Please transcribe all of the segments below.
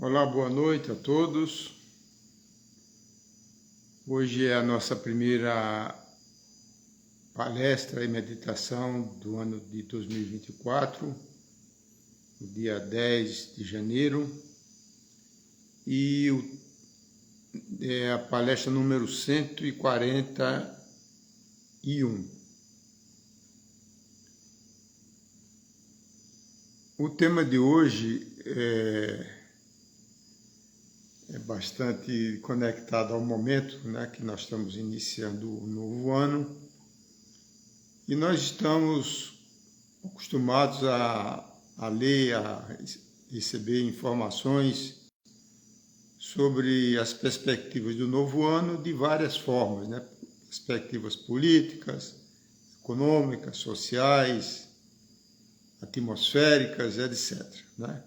Olá, boa noite a todos. Hoje é a nossa primeira palestra e meditação do ano de 2024, no dia 10 de janeiro, e é a palestra número 141. O tema de hoje é bastante conectado ao momento, né, que nós estamos iniciando o novo ano, e nós estamos acostumados a ler, a receber informações sobre as perspectivas do novo ano de várias formas, né? Perspectivas políticas, econômicas, sociais, atmosféricas, etc., né?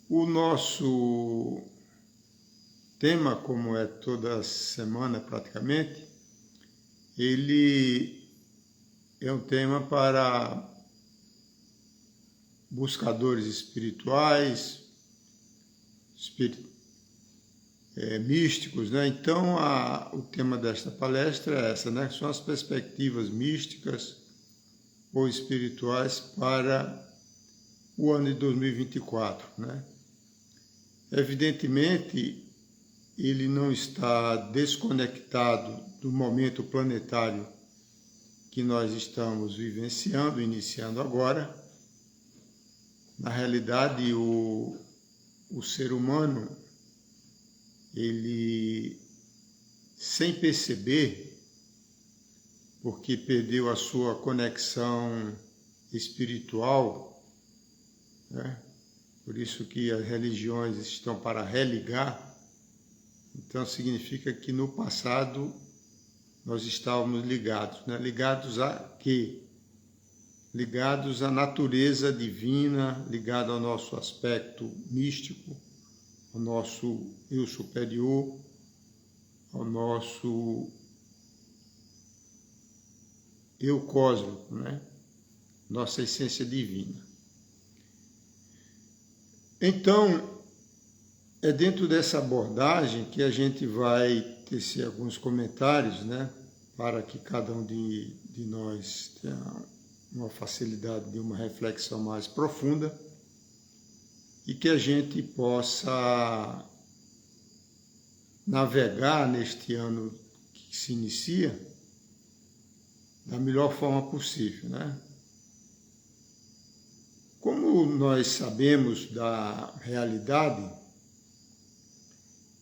O nosso tema, como é toda semana praticamente, ele é um tema para buscadores espirituais, místicos, né? Então, o tema desta palestra é essa, né? São as perspectivas místicas ou espirituais para o ano de 2024, né? Evidentemente, ele não está desconectado do momento planetário que nós estamos vivenciando, iniciando agora. Na realidade, o ser humano, ele, sem perceber, porque perdeu a sua conexão espiritual, né? Por isso que as religiões estão para religar. Então significa que no passado nós estávamos ligados, né? Ligados a quê? Ligados à natureza divina, ligado ao nosso aspecto místico, ao nosso eu superior, ao nosso eu cósmico, né? Nossa essência divina. Então, é dentro dessa abordagem que a gente vai tecer alguns comentários, né, para que cada um de nós tenha uma facilidade de uma reflexão mais profunda e que a gente possa navegar neste ano que se inicia da melhor forma possível, né? Como nós sabemos da realidade,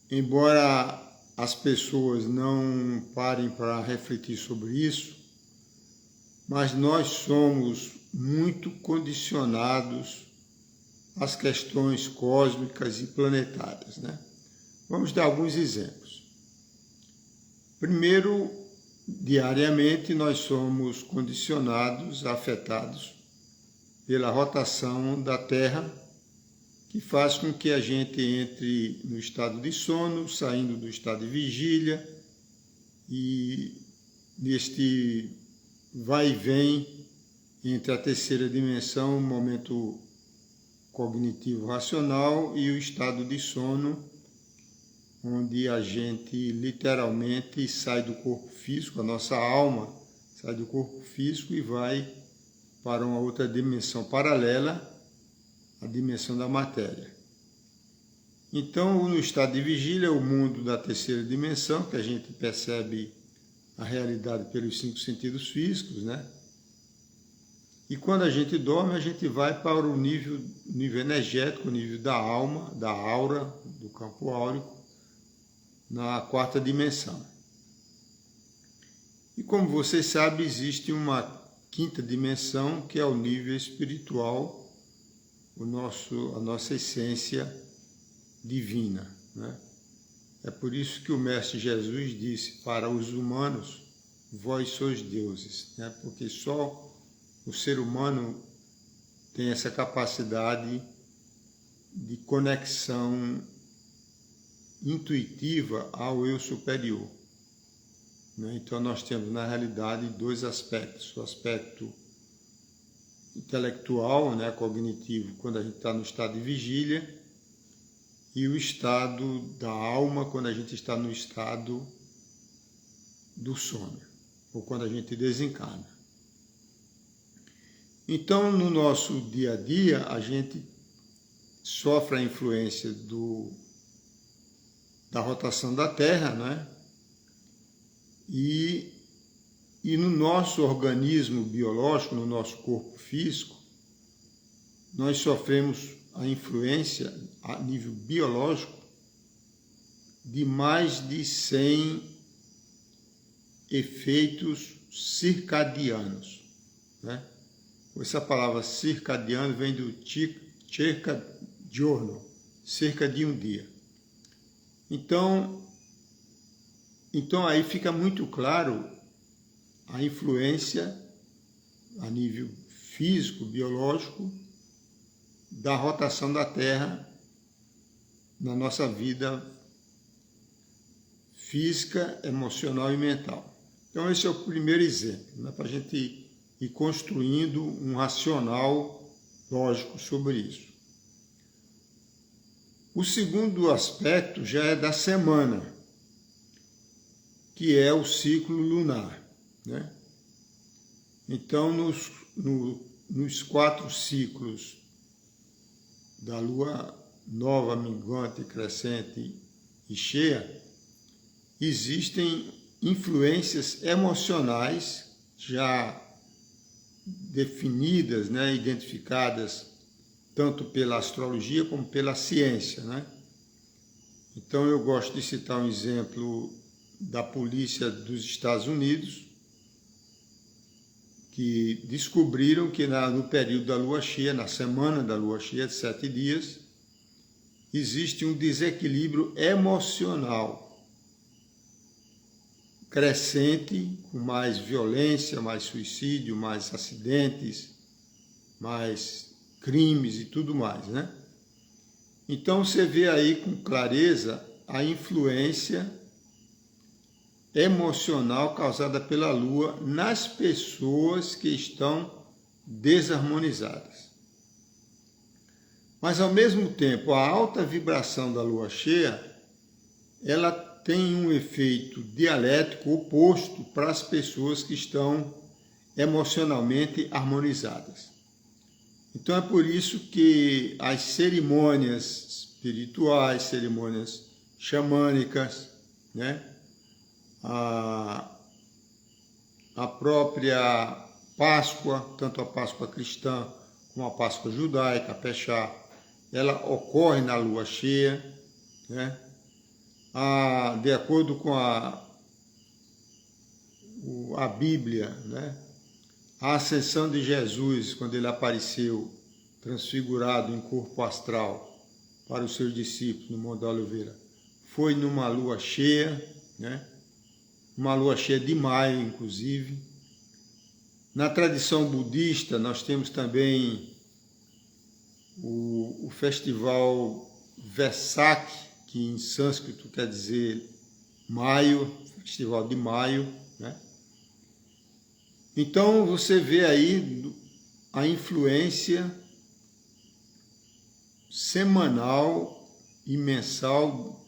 embora as pessoas não parem para refletir sobre isso, mas nós somos muito condicionados às questões cósmicas e planetárias, né? Vamos dar alguns exemplos. Primeiro, diariamente nós somos condicionados, afetados pela rotação da Terra, que faz com que a gente entre no estado de sono, saindo do estado de vigília, e neste vai e vem entre a terceira dimensão, o momento cognitivo racional, e o estado de sono, onde a gente literalmente sai do corpo físico, a nossa alma sai do corpo físico e vai para uma outra dimensão paralela, a dimensão da matéria. Então, no estado de vigília, é o mundo da terceira dimensão, que a gente percebe a realidade pelos 5 sentidos físicos, né? E quando a gente dorme, a gente vai para o nível energético, o nível da alma, da aura, do campo áurico, na 4ª dimensão. E como vocês sabem, existe uma 5ª dimensão, que é o nível espiritual, a nossa essência divina, né? É por isso que o Mestre Jesus disse para os humanos: vós sois deuses, né? Porque só o ser humano tem essa capacidade de conexão intuitiva ao eu superior, né? Então nós temos na realidade 2 aspectos: o aspecto intelectual, né, cognitivo, quando a gente está no estado de vigília, e o estado da alma quando a gente está no estado do sono, ou quando a gente desencarna. Então, no nosso dia a dia, a gente sofre a influência da rotação da Terra, né? E no nosso organismo biológico, no nosso corpo físico, nós sofremos a influência a nível biológico de mais de 100 efeitos circadianos, né? Essa palavra circadiano vem do circa giorno, cerca de um dia. Então aí fica muito claro a influência a nível físico, biológico, da rotação da Terra na nossa vida física, emocional e mental. Então esse é o primeiro exemplo, né, para a gente ir construindo um racional lógico sobre isso. O segundo aspecto já é da semana, que é o ciclo lunar, né? Então, nos 4 ciclos da lua nova, minguante, crescente e cheia, existem influências emocionais já definidas, né, identificadas tanto pela astrologia como pela ciência, né? Então eu gosto de citar um exemplo da polícia dos Estados Unidos, que descobriram que no período da lua cheia, na semana da lua cheia de 7 dias, existe um desequilíbrio emocional crescente, com mais violência, mais suicídio, mais acidentes, mais crimes e tudo mais, né? Então você vê aí com clareza a influência emocional causada pela Lua nas pessoas que estão desarmonizadas. Mas ao mesmo tempo, a alta vibração da Lua cheia, ela tem um efeito dialético oposto para as pessoas que estão emocionalmente harmonizadas. Então é por isso que as cerimônias espirituais, cerimônias xamânicas, né? A própria Páscoa, tanto a Páscoa cristã como a Páscoa judaica, a Peshá, ela ocorre na lua cheia, né? De acordo com a Bíblia, né? A ascensão de Jesus, quando ele apareceu transfigurado em corpo astral para os seus discípulos no Monte da Oliveira, foi numa lua cheia, né? Uma lua cheia de maio, inclusive. Na tradição budista, nós temos também o festival Vesak, que em sânscrito quer dizer maio, festival de maio, né? Então você vê aí a influência semanal e mensal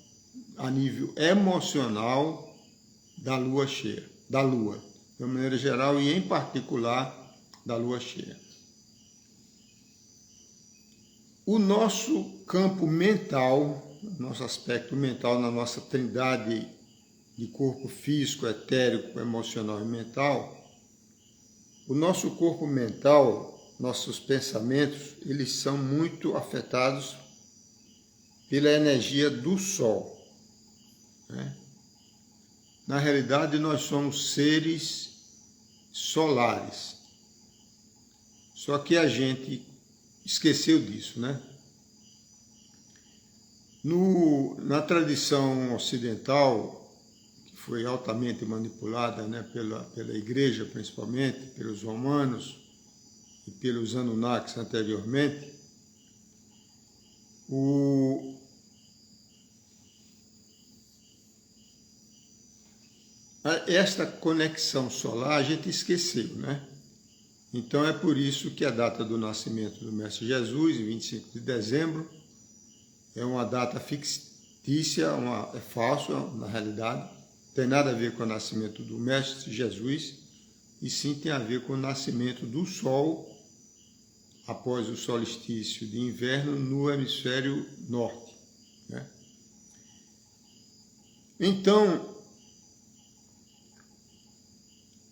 a nível emocional da lua cheia, da lua, de uma maneira geral e em particular da lua cheia. O nosso campo mental, nosso aspecto mental na nossa trindade de corpo físico, etérico, emocional e mental, o nosso corpo mental, nossos pensamentos, eles são muito afetados pela energia do Sol, né? Na realidade, nós somos seres solares. Só que a gente esqueceu disso, né? Na tradição ocidental, que foi altamente manipulada, né, pela Igreja, principalmente, pelos romanos e pelos Anunnakis anteriormente, esta conexão solar a gente esqueceu, né? Então é por isso que a data do nascimento do Mestre Jesus, 25 de dezembro, é uma data fictícia, é falso na realidade, não tem nada a ver com o nascimento do Mestre Jesus, e sim tem a ver com o nascimento do Sol após o solstício de inverno no hemisfério norte, né? Então,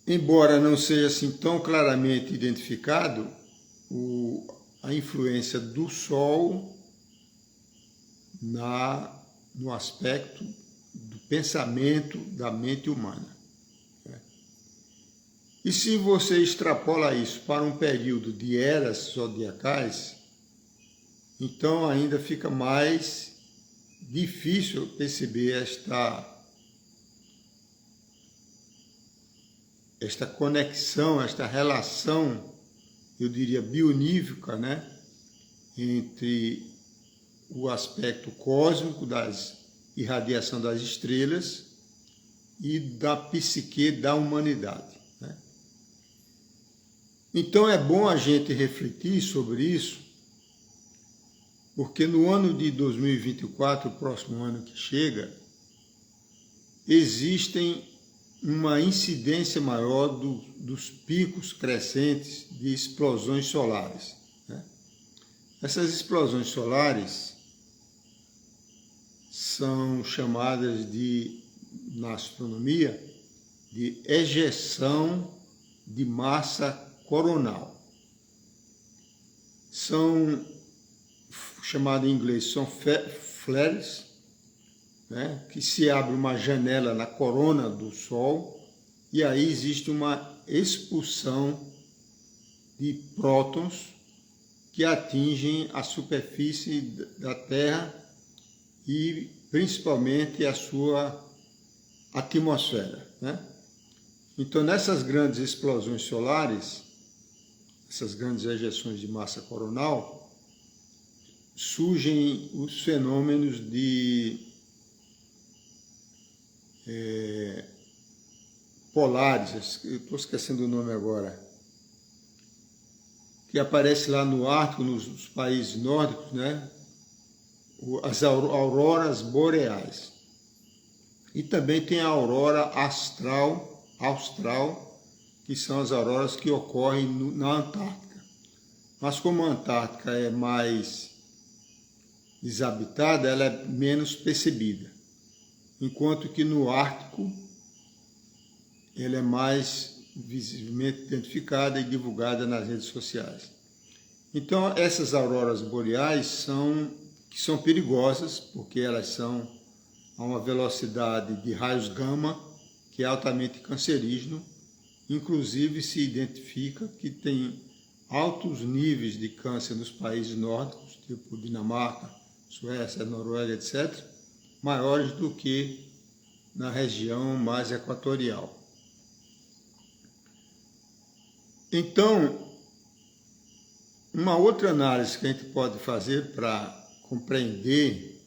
embora não seja assim tão claramente identificado, a influência do Sol no aspecto do pensamento da mente humana. E se você extrapola isso para um período de eras zodiacais, então ainda fica mais difícil perceber esta conexão, esta relação, eu diria, bionívoca, né, entre o aspecto cósmico das irradiação das estrelas e da psique da humanidade, né? Então é bom a gente refletir sobre isso, porque no ano de 2024, o próximo ano que chega, existem uma incidência maior dos picos crescentes de explosões solares, né? Essas explosões solares são chamadas na astronomia, de ejeção de massa coronal. São chamadas em inglês, são flares, né, que se abre uma janela na corona do Sol e aí existe uma expulsão de prótons que atingem a superfície da Terra e principalmente a sua atmosfera, né? Então, nessas grandes explosões solares, essas grandes ejeções de massa coronal, surgem os fenômenos de polares, eu estou esquecendo o nome agora, que aparece lá no Ártico, nos países nórdicos, né? As auroras boreais. E também tem a aurora austral, que são as auroras que ocorrem na Antártica. Mas como a Antártica é mais desabitada, ela é menos percebida. Enquanto que no Ártico, ela é mais visivelmente identificada e divulgada nas redes sociais. Então, essas auroras boreais são perigosas, porque elas são a uma velocidade de raios gama, que é altamente cancerígeno. Inclusive, se identifica que tem altos níveis de câncer nos países nórdicos, tipo Dinamarca, Suécia, Noruega, etc., maiores do que na região mais equatorial. Então, uma outra análise que a gente pode fazer para compreender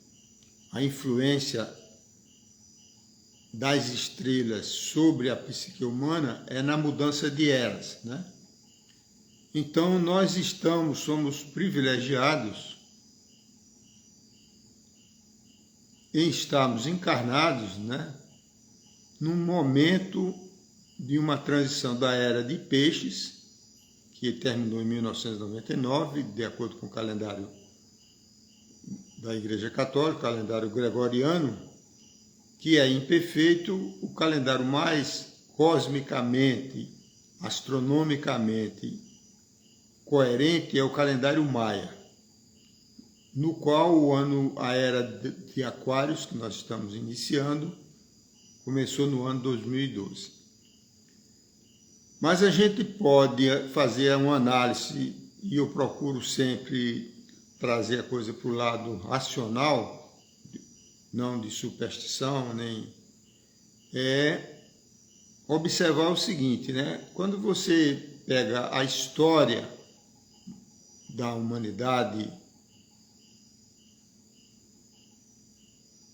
a influência das estrelas sobre a psique humana é na mudança de eras, né? Então, nós somos privilegiados em estarmos encarnados, né, num momento de uma transição da era de peixes, que terminou em 1999, de acordo com o calendário da Igreja Católica, o calendário gregoriano, que é imperfeito. O calendário mais cosmicamente, astronomicamente coerente é o calendário maia, no qual a era de Aquários, que nós estamos iniciando, começou no ano 2012. Mas a gente pode fazer uma análise, e eu procuro sempre trazer a coisa para o lado racional, não de superstição, nem observar o seguinte, né? Quando você pega a história da humanidade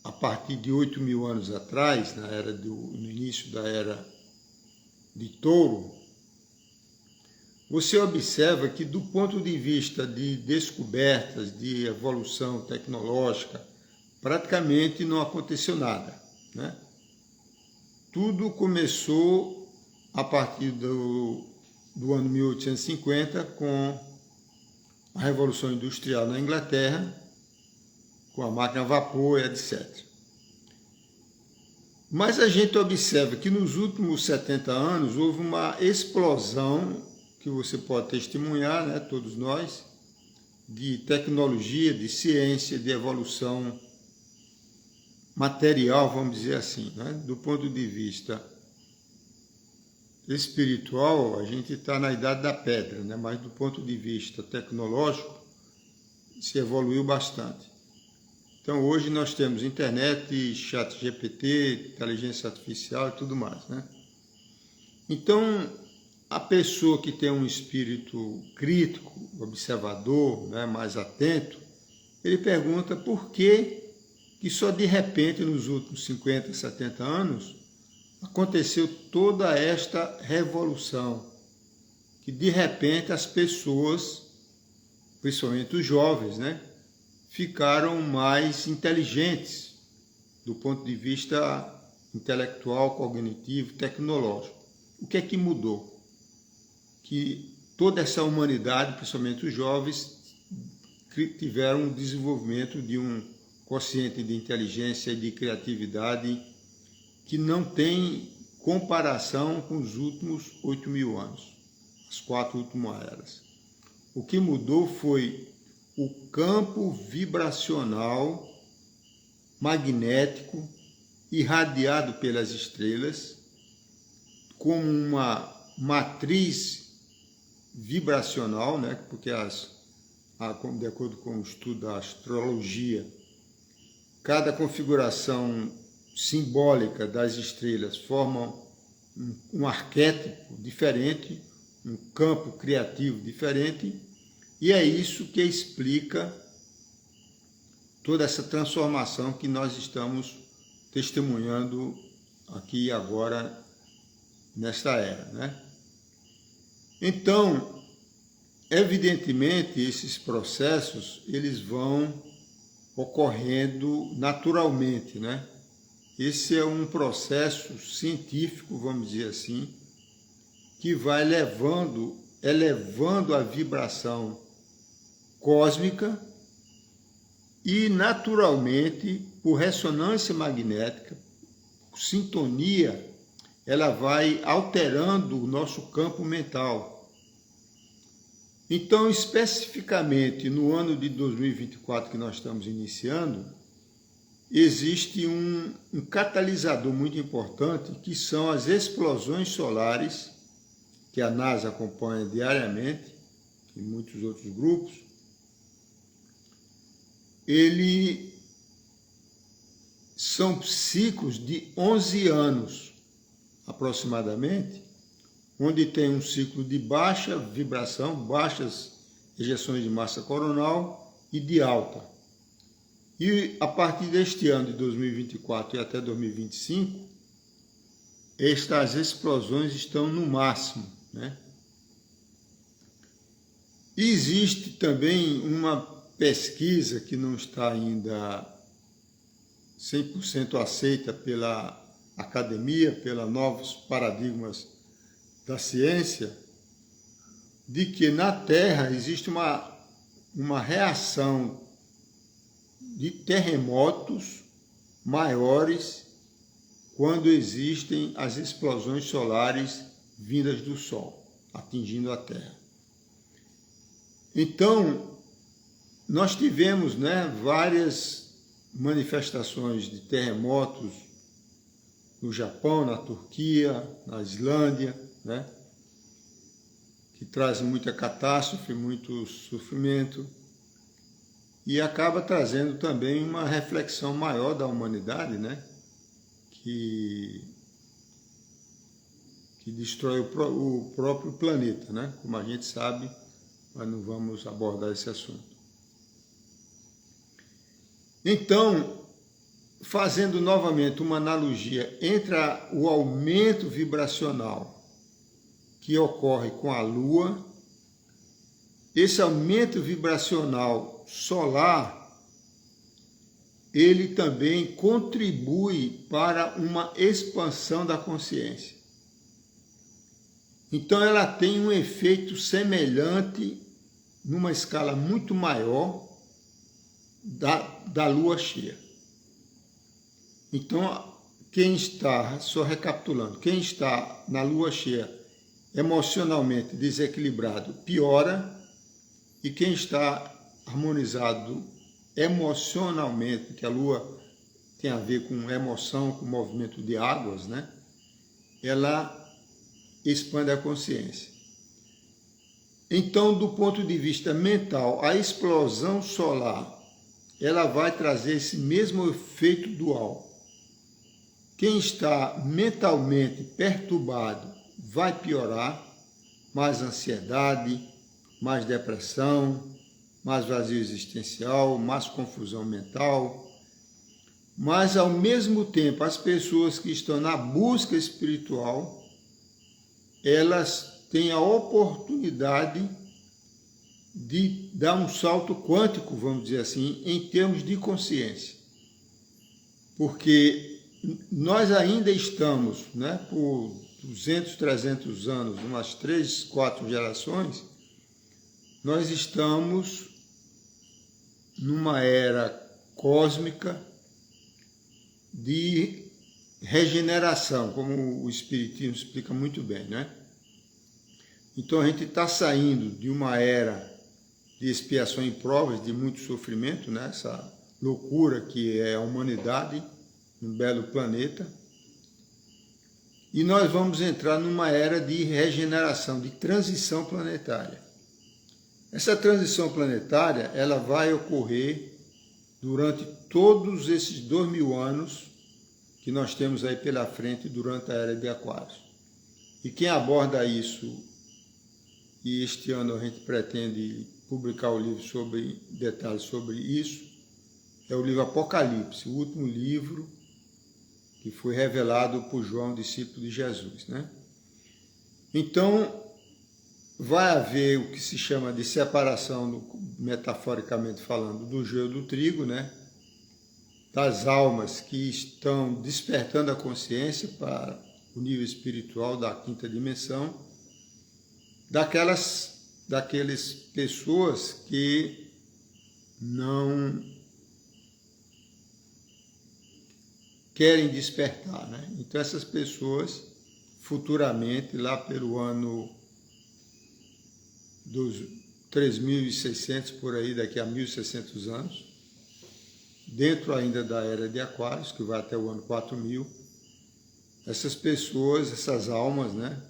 a partir de 8.000 anos atrás, no início da era de Touro, você observa que do ponto de vista de descobertas, de evolução tecnológica, praticamente não aconteceu nada, né? Tudo começou a partir do ano 1850 com a Revolução Industrial na Inglaterra, com a máquina a vapor, etc. Mas a gente observa que nos últimos 70 anos houve uma explosão, que você pode testemunhar, né, todos nós, de tecnologia, de ciência, de evolução material, vamos dizer assim, né? Do ponto de vista espiritual, a gente está na idade da pedra, né? Mas do ponto de vista tecnológico, se evoluiu bastante. Então, hoje nós temos internet, chat GPT, inteligência artificial e tudo mais, né? Então, a pessoa que tem um espírito crítico, observador, né, mais atento, ele pergunta por que só de repente, nos últimos 50, 70 anos, aconteceu toda esta revolução, que de repente as pessoas, principalmente os jovens, né, ficaram mais inteligentes do ponto de vista intelectual, cognitivo, tecnológico. O que é que mudou? Que toda essa humanidade, principalmente os jovens, tiveram um desenvolvimento de um quociente de inteligência e de criatividade que não tem comparação com os últimos 8.000 anos, as 4 últimas eras. O que mudou foi o campo vibracional magnético irradiado pelas estrelas como uma matriz vibracional, né? Porque de acordo com o estudo da astrologia, cada configuração simbólica das estrelas forma um arquétipo diferente, um campo criativo diferente, e é isso que explica toda essa transformação que nós estamos testemunhando aqui e agora nesta era, né? Então, evidentemente, esses processos eles vão ocorrendo naturalmente, né? Esse é um processo científico, vamos dizer assim, que vai elevando a vibração cósmica e naturalmente, por ressonância magnética, sintonia, ela vai alterando o nosso campo mental. Então, especificamente no ano de 2024 que nós estamos iniciando, existe um catalisador muito importante, que são as explosões solares, que a NASA acompanha diariamente, e muitos outros grupos. Ele são ciclos de 11 anos, aproximadamente, onde tem um ciclo de baixa vibração, baixas ejeções de massa coronal e de alta. E a partir deste ano de 2024 e até 2025, estas explosões estão no máximo, né? E existe também uma pesquisa que não está ainda 100% aceita pela academia, pelos novos paradigmas da ciência, de que na Terra existe uma reação de terremotos maiores quando existem as explosões solares vindas do Sol, atingindo a Terra. Então, nós tivemos, né, várias manifestações de terremotos no Japão, na Turquia, na Islândia, né, que trazem muita catástrofe, muito sofrimento, e acaba trazendo também uma reflexão maior da humanidade, né, que destrói o próprio planeta, né, como a gente sabe, mas não vamos abordar esse assunto. Então, fazendo novamente uma analogia entre o aumento vibracional que ocorre com a Lua esse aumento vibracional solar, ele também contribui para uma expansão da consciência. Então ela tem um efeito semelhante, numa escala muito maior, da lua cheia. Então, quem está, só recapitulando, quem está na lua cheia emocionalmente desequilibrado piora, e quem está harmonizado emocionalmente, que a lua tem a ver com emoção, com movimento de águas, né? Ela expande a consciência. Então, do ponto de vista mental, a explosão solar, ela vai trazer esse mesmo efeito dual. Quem está mentalmente perturbado vai piorar, mais ansiedade, mais depressão, mais vazio existencial, mais confusão mental. Mas, ao mesmo tempo, as pessoas que estão na busca espiritual, elas têm a oportunidade de dar um salto quântico, vamos dizer assim, em termos de consciência. Porque nós ainda estamos, né, por 200, 300 anos, umas 3, 4 gerações, nós estamos numa era cósmica de regeneração, como o Espiritismo explica muito bem, né? Então a gente está saindo de uma era de expiação e provas, de muito sofrimento, né? Essa loucura que é a humanidade, um belo planeta, e nós vamos entrar numa era de regeneração, de transição planetária. Essa transição planetária, ela vai ocorrer durante todos esses 2000 anos que nós temos aí pela frente durante a Era de Aquários. E quem aborda isso, e este ano a gente pretende publicar o livro sobre detalhes sobre isso, é o livro Apocalipse, o último livro que foi revelado por João, discípulo de Jesus, né? Então, vai haver o que se chama de separação, metaforicamente falando, do joio do trigo, né? Das almas que estão despertando a consciência para o nível espiritual da quinta dimensão, daquelas pessoas que não querem despertar, né? Então essas pessoas, futuramente, lá pelo ano dos 3.600, por aí, daqui a 1.600 anos, dentro ainda da Era de Aquários, que vai até o ano 4000, essas pessoas, essas almas, né,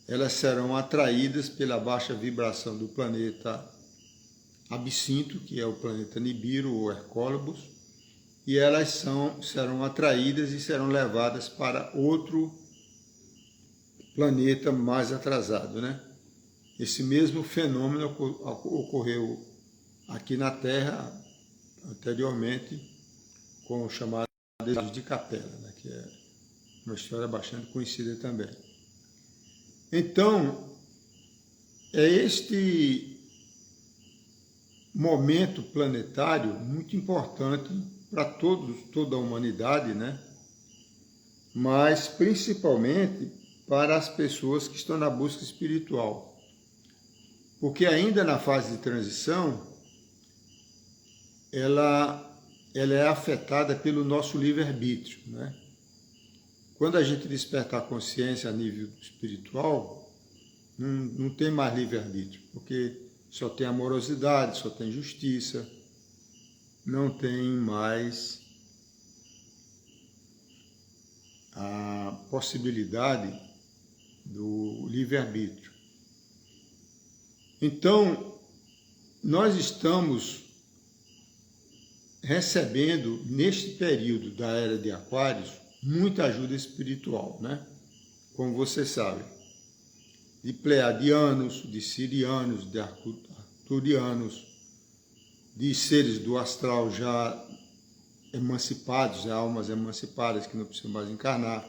elas serão atraídas pela baixa vibração do planeta Absinto, que é o planeta Nibiru ou Hercólebus, e elas serão atraídas e serão levadas para outro planeta mais atrasado, né? Esse mesmo fenômeno ocorreu aqui na Terra anteriormente com o chamado Jesus de Capela, né? Que é uma história bastante conhecida também. Então, é este momento planetário muito importante para toda a humanidade, né? Mas principalmente para as pessoas que estão na busca espiritual. Porque ainda na fase de transição, ela é afetada pelo nosso livre-arbítrio, né? Quando a gente despertar a consciência a nível espiritual, não tem mais livre-arbítrio, porque só tem amorosidade, só tem justiça, não tem mais a possibilidade do livre-arbítrio. Então, nós estamos recebendo, neste período da Era de Aquários, muita ajuda espiritual, né? Como você sabe, de pleiadianos, de sirianos, de arcturianos, de seres do astral já emancipados, almas emancipadas que não precisam mais encarnar.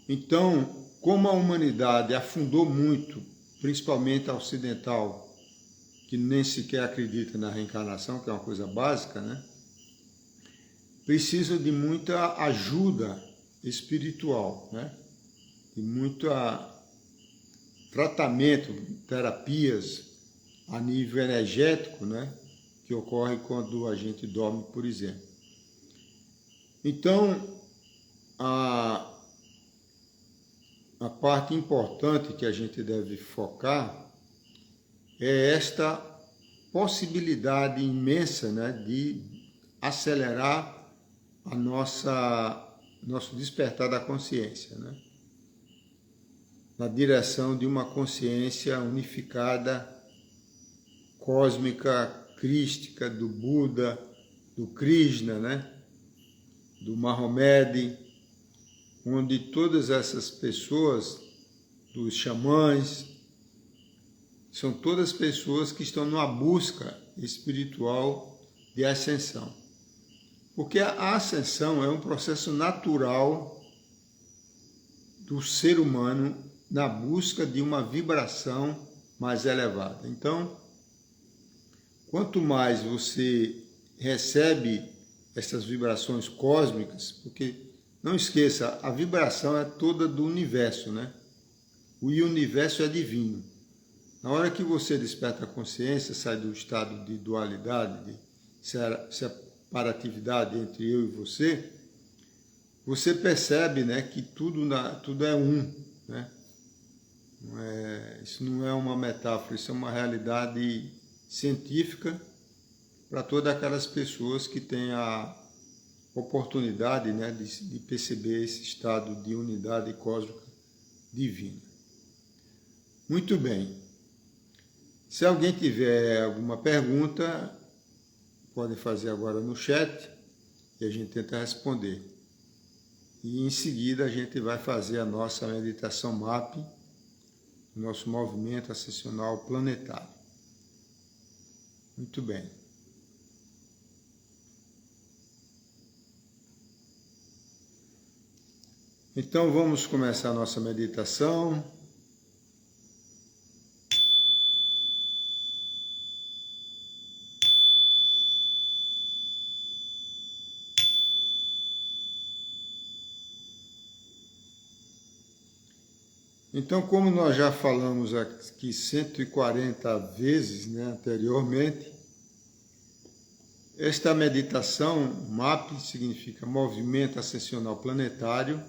Então, como a humanidade afundou muito, principalmente a ocidental, que nem sequer acredita na reencarnação, que é uma coisa básica, né? Precisam de muita ajuda espiritual, né? De muito tratamento, terapias a nível energético, né? Que ocorre quando a gente dorme, por exemplo. Então, a parte importante que a gente deve focar é esta possibilidade imensa, né, de acelerar a nosso despertar da consciência, né, na direção de uma consciência unificada, cósmica, crística, do Buda, do Krishna, né, do Mahomed, onde todas essas pessoas, dos xamãs, são todas pessoas que estão numa busca espiritual de ascensão. Porque a ascensão é um processo natural do ser humano na busca de uma vibração mais elevada. Então, quanto mais você recebe essas vibrações cósmicas, porque não esqueça, a vibração é toda do universo, né? O universo é divino. Na hora que você desperta a consciência, sai do estado de dualidade, de separatividade entre eu e você percebe, né, que tudo é um, né? Isso não é uma metáfora, isso é uma realidade científica para todas aquelas pessoas que têm a oportunidade, né, de perceber esse estado de unidade cósmica divina. Muito bem. Se alguém tiver alguma pergunta, pode fazer agora no chat e a gente tenta responder. E em seguida a gente vai fazer a nossa meditação MAP, nosso movimento ascensional planetário. Muito bem. Então vamos começar a nossa meditação. Então, como nós já falamos aqui 140 vezes, né, anteriormente, esta meditação, MAP, significa Movimento Ascensional Planetário,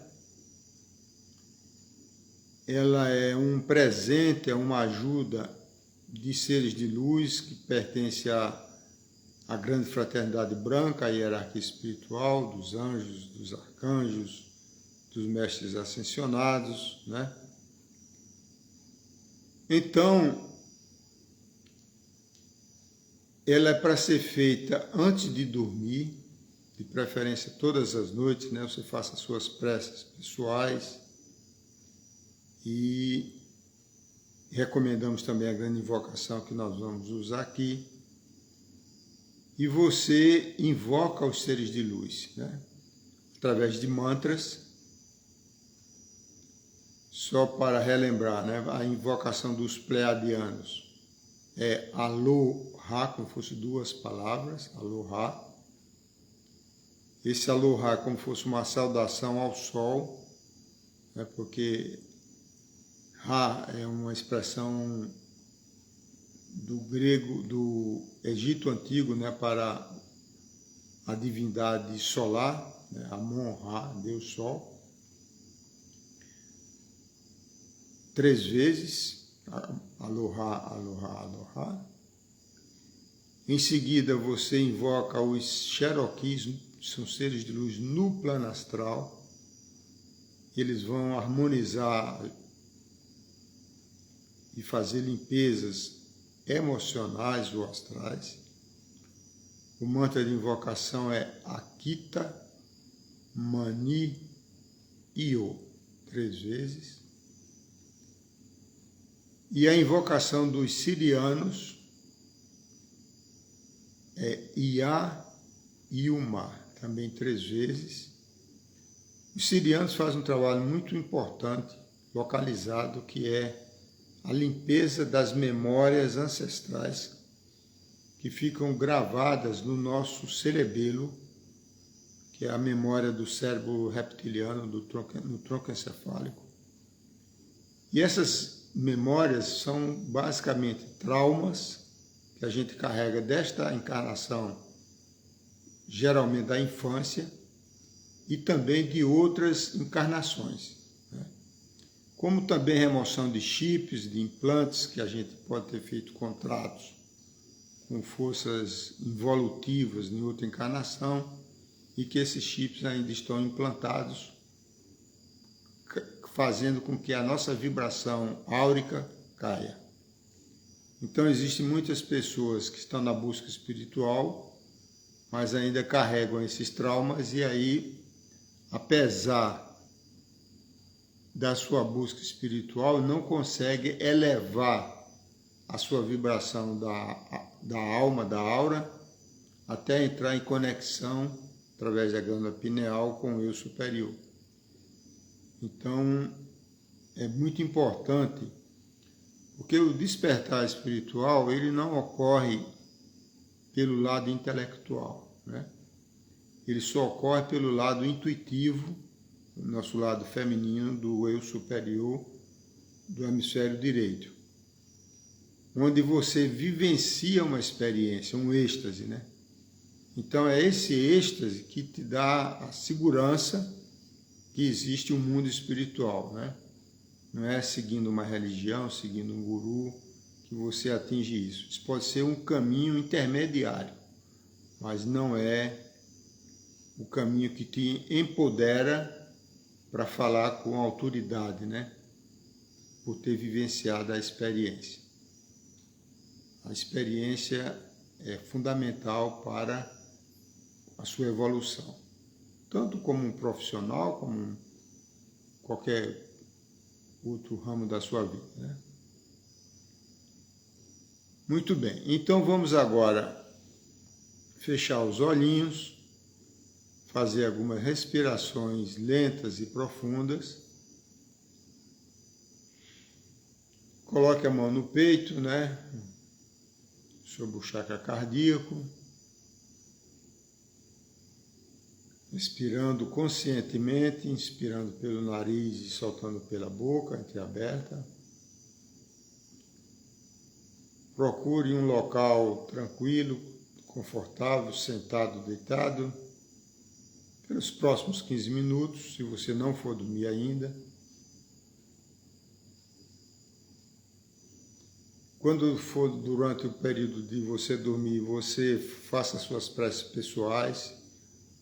ela é um presente, é uma ajuda de seres de luz que pertence à grande fraternidade branca, a hierarquia espiritual, dos anjos, dos arcanjos, dos mestres ascensionados, né? Então, ela é para ser feita antes de dormir, de preferência todas as noites, né? Você faça suas preces pessoais e recomendamos também a grande invocação que nós vamos usar aqui. E você invoca os seres de luz, né? Através de mantras. Só para relembrar, né? A invocação dos pleiadianos é Aloha, como fosse duas palavras, Aloha. Esse Aloha é como fosse uma saudação ao sol, né? Porque Ra é uma expressão do grego, do Egito Antigo, né? Para a divindade solar, né? Amon-Ra, Deus Sol. 3 vezes, Aloha, Aloha, Aloha. Em seguida, você invoca os Cherokees, são seres de luz no plano astral. Eles vão harmonizar e fazer limpezas emocionais ou astrais. O mantra de invocação é Akita Mani Io, 3 vezes. E a invocação dos sirianos é Ia Iuma, também 3 vezes. Os sirianos fazem um trabalho muito importante, localizado, que é a limpeza das memórias ancestrais que ficam gravadas no nosso cerebelo, que é a memória do cérebro reptiliano, no tronco encefálico. E essas memórias são basicamente traumas que a gente carrega desta encarnação, geralmente da infância, e também de outras encarnações, né? Como também remoção de chips, de implantes, que a gente pode ter feito contratos com forças involutivas em outra encarnação, e que esses chips ainda estão implantados, fazendo com que a nossa vibração áurica caia. Então existem muitas pessoas que estão na busca espiritual, mas ainda carregam esses traumas, e aí, apesar da sua busca espiritual, não consegue elevar a sua vibração da alma, da aura, até entrar em conexão através da glândula pineal com o eu superior. Então, é muito importante, porque o despertar espiritual, ele não ocorre pelo lado intelectual, né? Ele só ocorre pelo lado intuitivo, nosso lado feminino, do eu superior, do hemisfério direito, onde você vivencia uma experiência, um êxtase, né? Então é esse êxtase que te dá a segurança que existe um mundo espiritual, né? Não é seguindo uma religião, seguindo um guru, que você atinge isso. Isso pode ser um caminho intermediário, mas não é o caminho que te empodera para falar com autoridade, né? Por ter vivenciado a experiência. A experiência é fundamental para a sua evolução, tanto como um profissional, como qualquer outro ramo da sua vida, né? Muito bem, então vamos agora fechar os olhinhos, fazer algumas respirações lentas e profundas. Coloque a mão no peito, né? Sobre o chakra cardíaco. Inspirando conscientemente, inspirando pelo nariz e soltando pela boca, entreaberta. Procure um local tranquilo, confortável, sentado, deitado, pelos próximos 15 minutos, se você não for dormir ainda. Quando for durante o período de você dormir, você faça suas preces pessoais.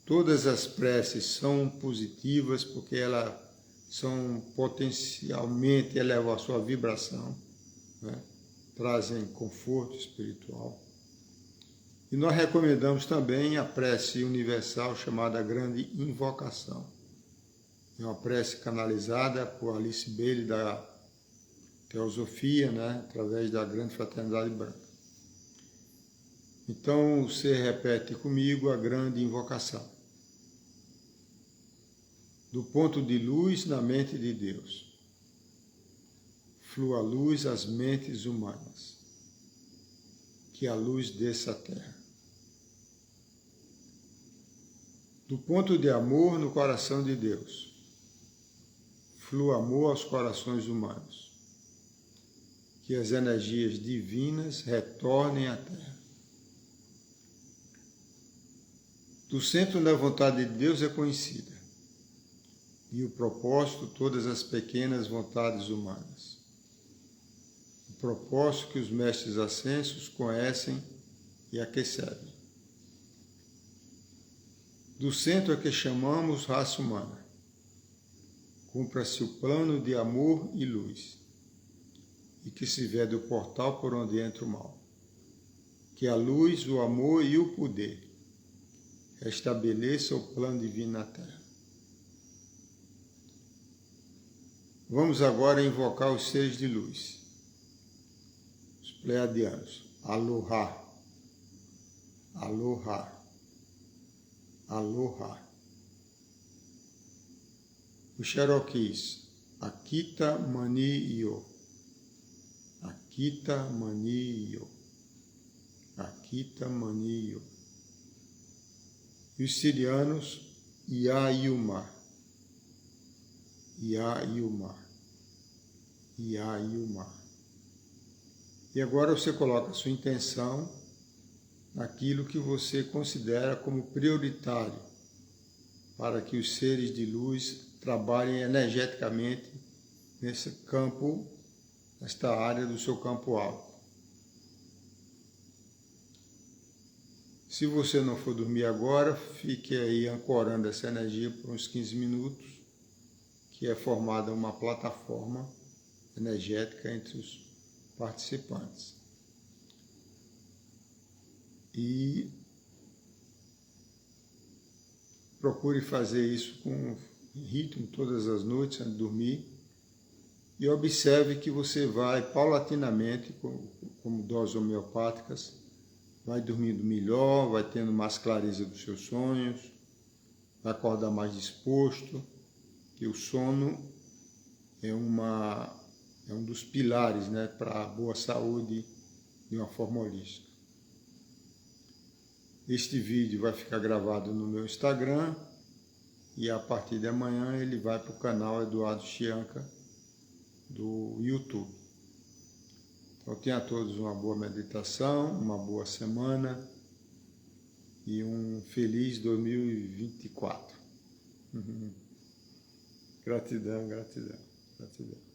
Todas as preces são positivas, porque elas são potencialmente elevam a sua vibração, né? Trazem conforto espiritual. E nós recomendamos também a prece universal chamada Grande Invocação. É uma prece canalizada por Alice Bailey da Teosofia, né? Através da Grande Fraternidade Branca. Então você repete comigo a Grande Invocação. Do ponto de luz na mente de Deus, flua a luz às mentes humanas, que a luz desça à terra. Do ponto de amor no coração de Deus, flua amor aos corações humanos, que as energias divinas retornem à terra. Do centro da vontade de Deus é conhecida, e o propósito, todas as pequenas vontades humanas. O propósito que os mestres ascensos conhecem e a que servem. Do centro a que chamamos raça humana, cumpra-se o plano de amor e luz, e que se vê do portal por onde entra o mal. Que a luz, o amor e o poder restabeleçam o plano divino na Terra. Vamos agora invocar os seres de luz, os pleiadianos. Aloha, aloha, aloha. Os Cherokees, Akita Mani Yo, Akita Mani Yo, Akita Hitamanio. E os sirianos, Iayuma. Iayuma. Iayuma. E agora você coloca a sua intenção naquilo que você considera como prioritário para que os seres de luz trabalhem energeticamente nesse campo, nesta área do seu campo alto. Se você não for dormir agora, fique aí ancorando essa energia por uns 15 minutos, que é formada uma plataforma energética entre os participantes. E procure fazer isso com ritmo todas as noites antes de dormir. E observe que você vai paulatinamente, como doses homeopáticas, vai dormindo melhor, vai tendo mais clareza dos seus sonhos, vai acordar mais disposto, que o sono é um dos pilares, né, para a boa saúde de uma forma holística. Este vídeo vai ficar gravado no meu Instagram e a partir de amanhã ele vai para o canal Eduardo Chianca do YouTube. Então tenha a todos uma boa meditação, uma boa semana e um feliz 2024. Gratidão, gratidão, gratidão.